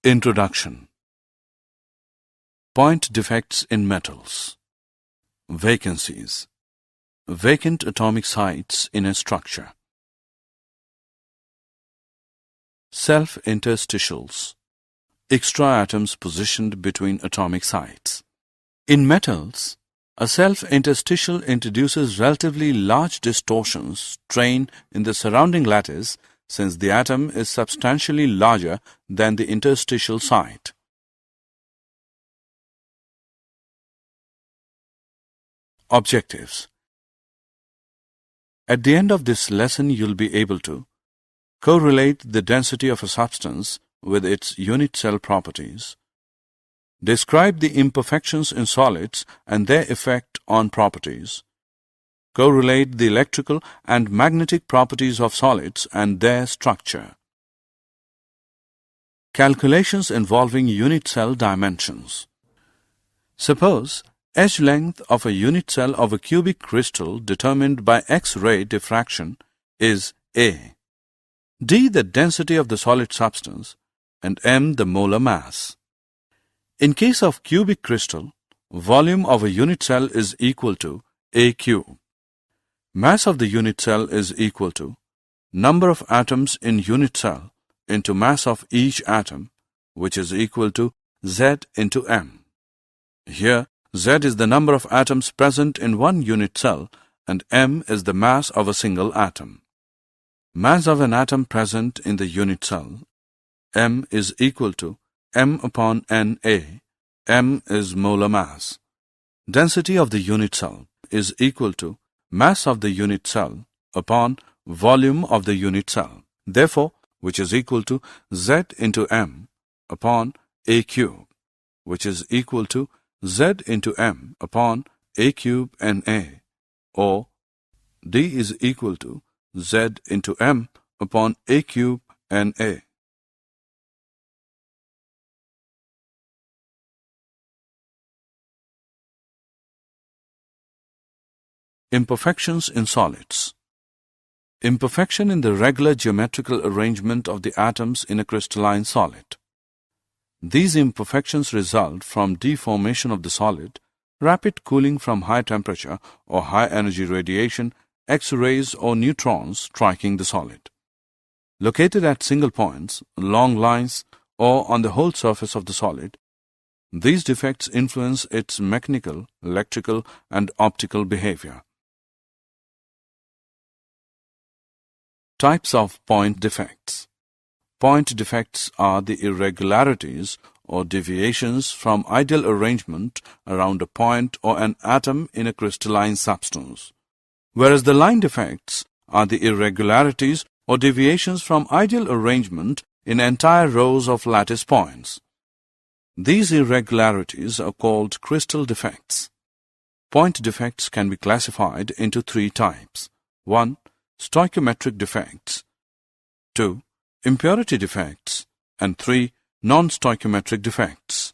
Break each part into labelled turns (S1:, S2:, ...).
S1: Introduction. Point defects in metals. Vacancies. Vacant atomic sites in a structure. Self-interstitials. Extra atoms positioned between atomic sites. In metals, a self-interstitial introduces relatively large distortions, strain in the surrounding lattice, since the atom is substantially larger than the interstitial site. Objectives. At the end of this lesson, you'll be able to correlate the density of a substance with its unit cell properties, describe the imperfections in solids and their effect on properties, correlate the electrical and magnetic properties of solids and their structure. Calculations involving unit cell dimensions. Suppose edge length of a unit cell of a cubic crystal determined by X-ray diffraction is A, D the density of the solid substance, and m the molar mass. In case of cubic crystal, volume of a unit cell is equal to A cube. Mass of the unit cell is equal to number of atoms in unit cell into mass of each atom, which is equal to Z into m. Here, Z is the number of atoms present in one unit cell and m is the mass of a single atom. Mass of an atom present in the unit cell, m is equal to m upon Na. M is molar mass. Density of the unit cell is equal to mass of the unit cell upon volume of the unit cell, therefore, which is equal to Z into m upon A cube, which is equal to Z into m upon A cube Na, or D is equal to Z into m upon A cube Na. Imperfections in solids. Imperfection in the regular geometrical arrangement of the atoms in a crystalline solid. These imperfections result from deformation of the solid, rapid cooling from high temperature or high energy radiation, X-rays or neutrons striking the solid. Located at single points, long lines, or on the whole surface of the solid, these defects influence its mechanical, electrical, and optical behavior. Types of point defects. Point defects are the irregularities or deviations from ideal arrangement around a point or an atom in a crystalline substance, whereas the line defects are the irregularities or deviations from ideal arrangement in entire rows of lattice points. These irregularities are called crystal defects. Point defects can be classified into three types. 1. Stoichiometric defects. 2. Impurity defects. And 3. Non-stoichiometric defects.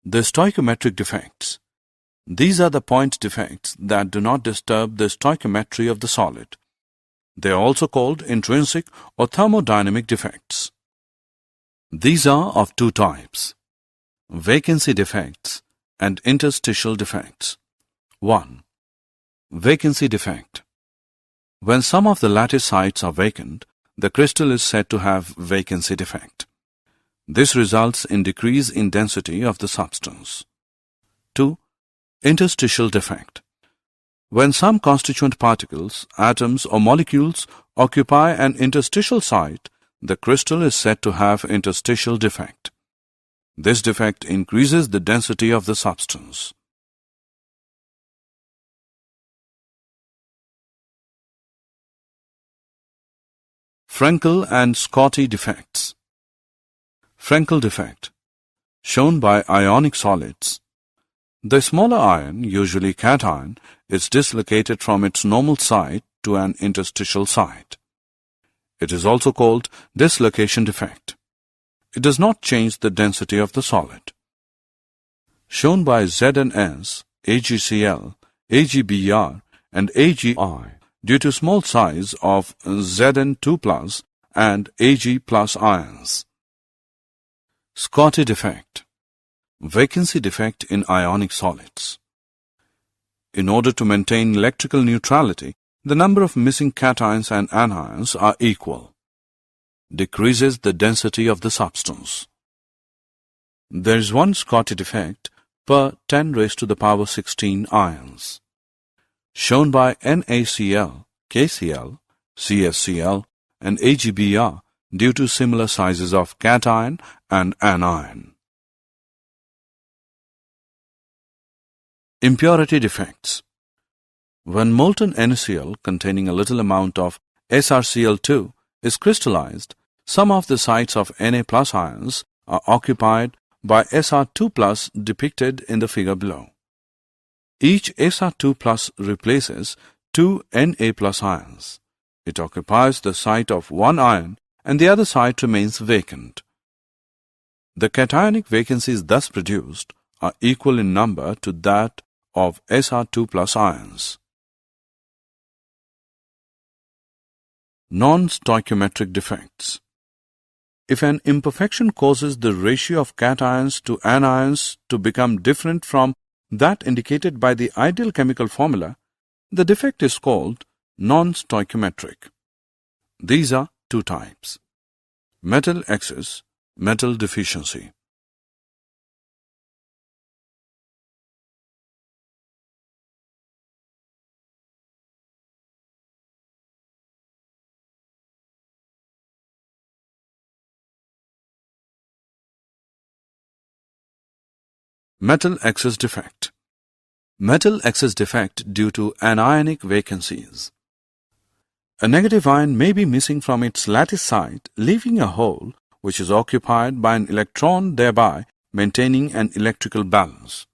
S1: The stoichiometric defects. These are the point defects that do not disturb the stoichiometry of the solid. They are also called intrinsic or thermodynamic defects. These are of two types: vacancy defects and interstitial defects. 1. Vacancy defect. When some of the lattice sites are vacant, the crystal is said to have vacancy defect. This results in decrease in density of the substance. 2. Interstitial defect. When some constituent particles, atoms or molecules occupy an interstitial site, the crystal is said to have interstitial defect. This defect increases the density of the substance. Frenkel and Scotty defects. Frenkel defect, shown by ionic solids. The smaller ion, usually cation, is dislocated from its normal site to an interstitial site. It is also called dislocation defect. It does not change the density of the solid. shown by ZnS, AgCl, AgBr, and AgI due to small size of Zn2+ and Ag+ ions. Schottky defect, vacancy defect in ionic solids. In order to maintain electrical neutrality, the number of missing cations and anions are equal. Decreases the density of the substance. There is one Schottky defect per 10⁻16 ions, shown by NaCl, KCl, CaCl, and AgBr due to similar sizes of cation and anion. Impurity defects. When molten NaCl containing a little amount of SrCl2 is crystallized, some of the sites of Na+ ions are occupied by Sr2+ depicted in the figure below. Each Sr2+ replaces two Na+ ions. It occupies the site of one ion and the other site remains vacant. The cationic vacancies thus produced are equal in number to that of Sr2+ ions. Non-stoichiometric defects. If an imperfection causes the ratio of cations to anions to become different from that indicated by the ideal chemical formula, the defect is called non-stoichiometric. These are two types: metal excess, metal deficiency. Metal excess defect. Metal excess defect due to anionic vacancies. A negative ion may be missing from its lattice site, leaving a hole which is occupied by an electron, thereby maintaining an electrical balance.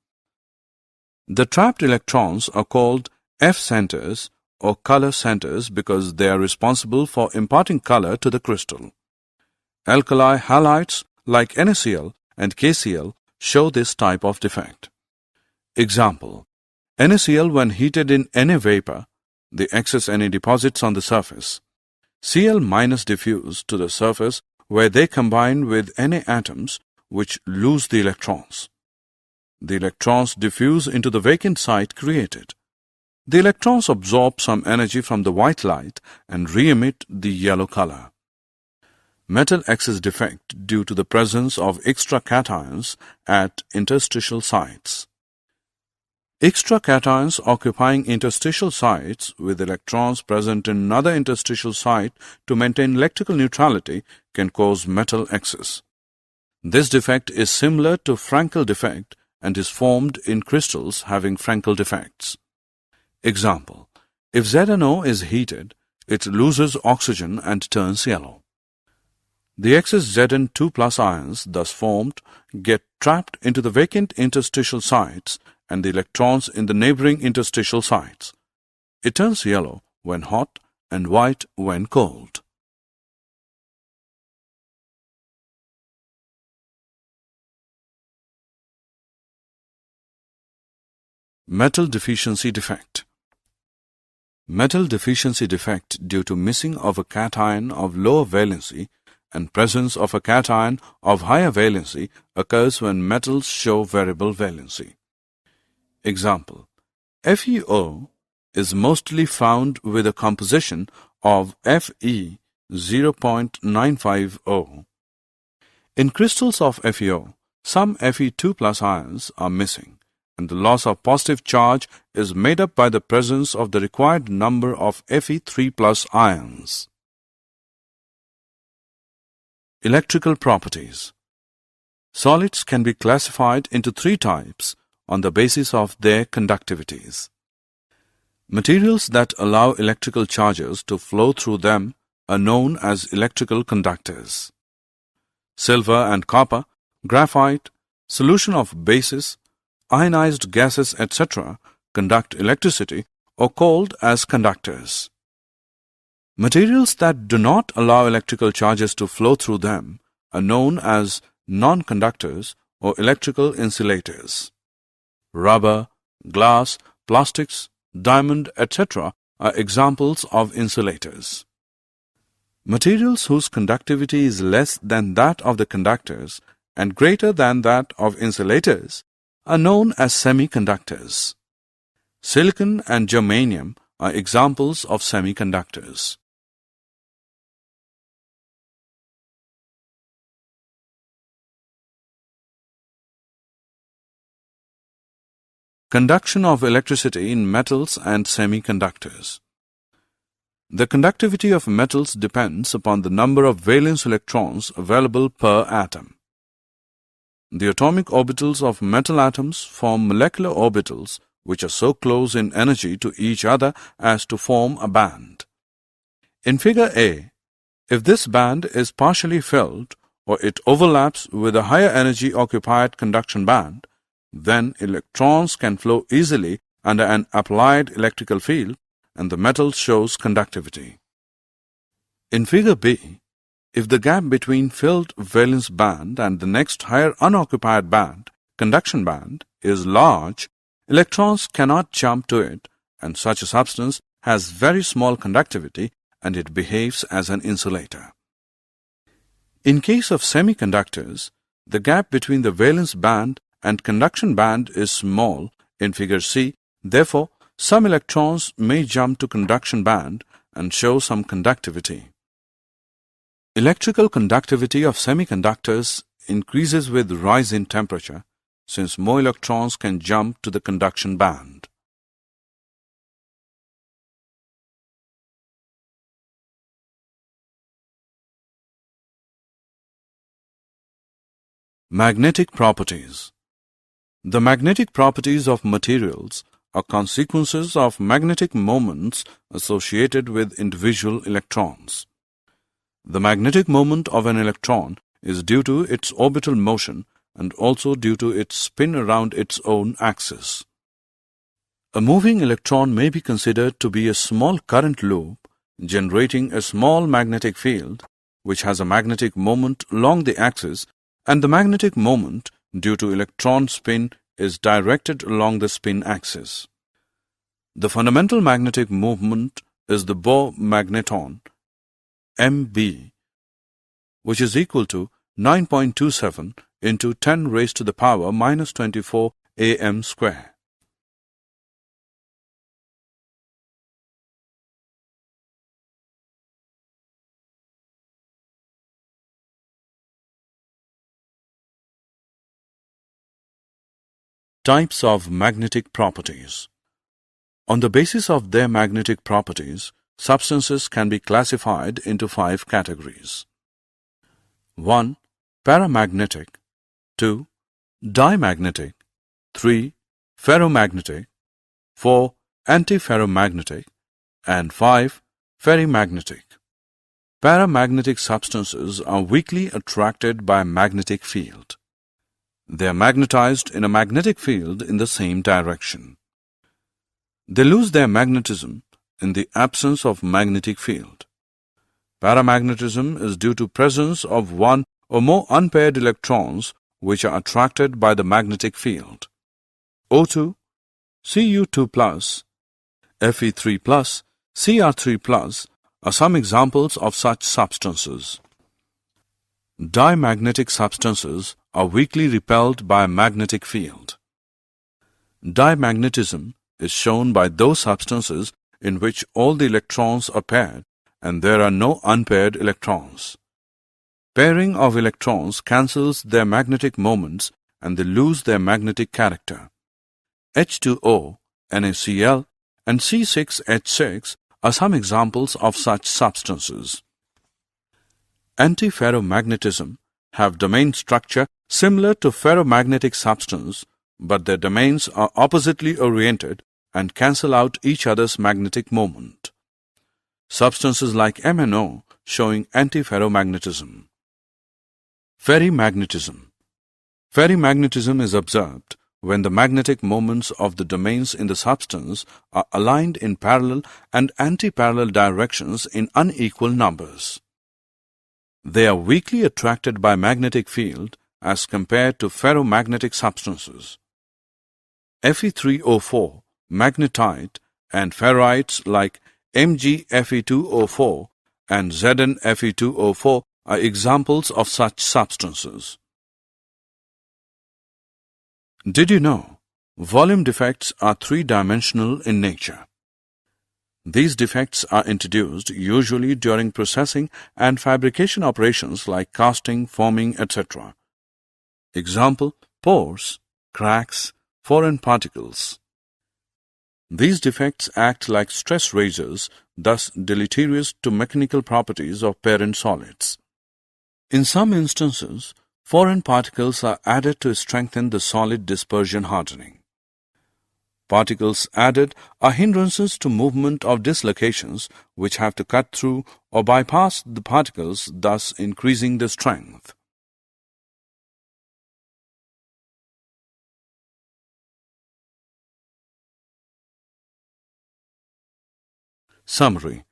S1: The trapped electrons are called F centers or color centers because they are responsible for imparting color to the crystal. Alkali halides like NaCl and KCl show this type of defect. Example: NaCl when heated in Na vapor, the excess Na deposits on the surface. Cl- diffuse to the surface where they combine with Na atoms which lose the electrons. The electrons diffuse into the vacant site created. The electrons absorb some energy from the white light and re-emit the yellow color. Metal excess defect due to the presence of extra cations at interstitial sites. Extra cations occupying interstitial sites with electrons present in another interstitial site to maintain electrical neutrality can cause metal excess. This defect is similar to Frankel defect and is formed in crystals having Frankel defects. Example: if ZnO is heated, it loses oxygen and turns yellow. The excess Zn2+ ions thus formed get trapped into the vacant interstitial sites and the electrons in the neighboring interstitial sites. It turns yellow when hot and white when cold. Metal deficiency defect. Metal deficiency defect due to missing of a cation of lower valency and presence of a cation of higher valency occurs when metals show variable valency. Example: FeO is mostly found with a composition of Fe 0.950. In crystals of FeO, some Fe2+ ions are missing, and the loss of positive charge is made up by the presence of the required number of Fe3+ ions. Electrical properties. Solids can be classified into three types on the basis of their conductivities. Materials that allow electrical charges to flow through them are known as electrical conductors. Silver and copper, graphite, solution of bases, ionized gases, etc. conduct electricity or called as conductors. Materials that do not allow electrical charges to flow through them are known as non-conductors or electrical insulators. rubber, glass, plastics, diamond, etc. are examples of insulators. Materials whose conductivity is less than that of the conductors and greater than that of insulators are known as semiconductors. Silicon and germanium are examples of semiconductors. Conduction of electricity in metals and semiconductors. The conductivity of metals depends upon the number of valence electrons available per atom. The atomic orbitals of metal atoms form molecular orbitals which are so close in energy to each other as to form a band. In figure A, if this band is partially filled or it overlaps with a higher energy occupied conduction band, then electrons can flow easily under an applied electrical field and the metal shows conductivity. In figure B, if the gap between filled valence band and the next higher unoccupied band, conduction band, is large, electrons cannot jump to it and such a substance has very small conductivity and it behaves as an insulator. In case of semiconductors, the gap between the valence band and conduction band is small in figure C, therefore some electrons may jump to conduction band and show some conductivity. Electrical conductivity of semiconductors increases with rise in temperature since more electrons can jump to the conduction band. Magnetic properties. The magnetic properties of materials are consequences of magnetic moments associated with individual electrons. The magnetic moment of an electron is due to its orbital motion and also due to its spin around its own axis. A moving electron may be considered to be a small current loop generating a small magnetic field which has a magnetic moment along the axis, and the magnetic moment due to electron spin is directed along the spin axis. The fundamental magnetic movement is the Bohr magneton, MB, which is equal to 9.27 into 10 raised to the power minus 24 am square. Types of magnetic properties. On the basis of their magnetic properties, substances can be classified into 5 categories. 1. Paramagnetic. 2. Diamagnetic. 3. Ferromagnetic. 4. Antiferromagnetic. And 5. Ferrimagnetic. Paramagnetic substances are weakly attracted by a magnetic field. They are magnetized in a magnetic field in the same direction. They lose their magnetism in the absence of magnetic field. Paramagnetism is due to presence of one or more unpaired electrons which are attracted by the magnetic field. O2, Cu2+, Fe3+, Cr3+ are some examples of such substances. Diamagnetic substances are weakly repelled by a magnetic field. Diamagnetism is shown by those substances in which all the electrons are paired and there are no unpaired electrons. Pairing of electrons cancels their magnetic moments and they lose their magnetic character. H2O, NaCl, and C6H6 are some examples of such substances. Antiferromagnetism have domain structure similar to ferromagnetic substance, but their domains are oppositely oriented and cancel out each other's magnetic moment. Substances like MnO showing antiferromagnetism. Ferrimagnetism. Ferrimagnetism is observed when the magnetic moments of the domains in the substance are aligned in parallel and antiparallel directions in unequal numbers. They are weakly attracted by magnetic field as compared to ferromagnetic substances. Fe3O4, magnetite, and ferrites like MgFe2O4 and ZnFe2O4 are examples of such substances. Did you know volume defects are three-dimensional in nature? These defects are introduced usually during processing and fabrication operations like casting, forming, etc. Example: pores, cracks, foreign particles. These defects act like stress raisers, thus deleterious to mechanical properties of parent solids. In some instances, foreign particles are added to strengthen the solid dispersion hardening. Particles added are hindrances to movement of dislocations which have to cut through or bypass the particles, thus increasing the strength. Summary.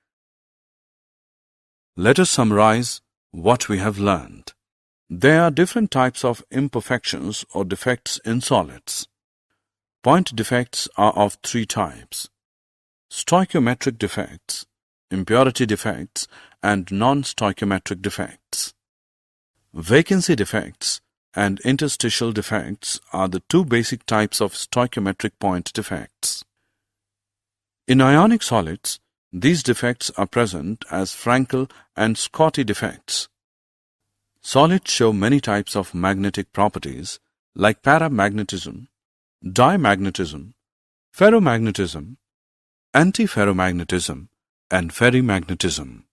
S1: Let us summarize what we have learned. There are different types of imperfections or defects in solids. Point defects are of three types: stoichiometric defects, impurity defects, and non-stoichiometric defects. Vacancy defects and interstitial defects are the two basic types of stoichiometric point defects. In ionic solids, these defects are present as Frankel and Scotty defects. Solids show many types of magnetic properties like paramagnetism, dimagnetism, ferromagnetism, antiferromagnetism, and ferrimagnetism.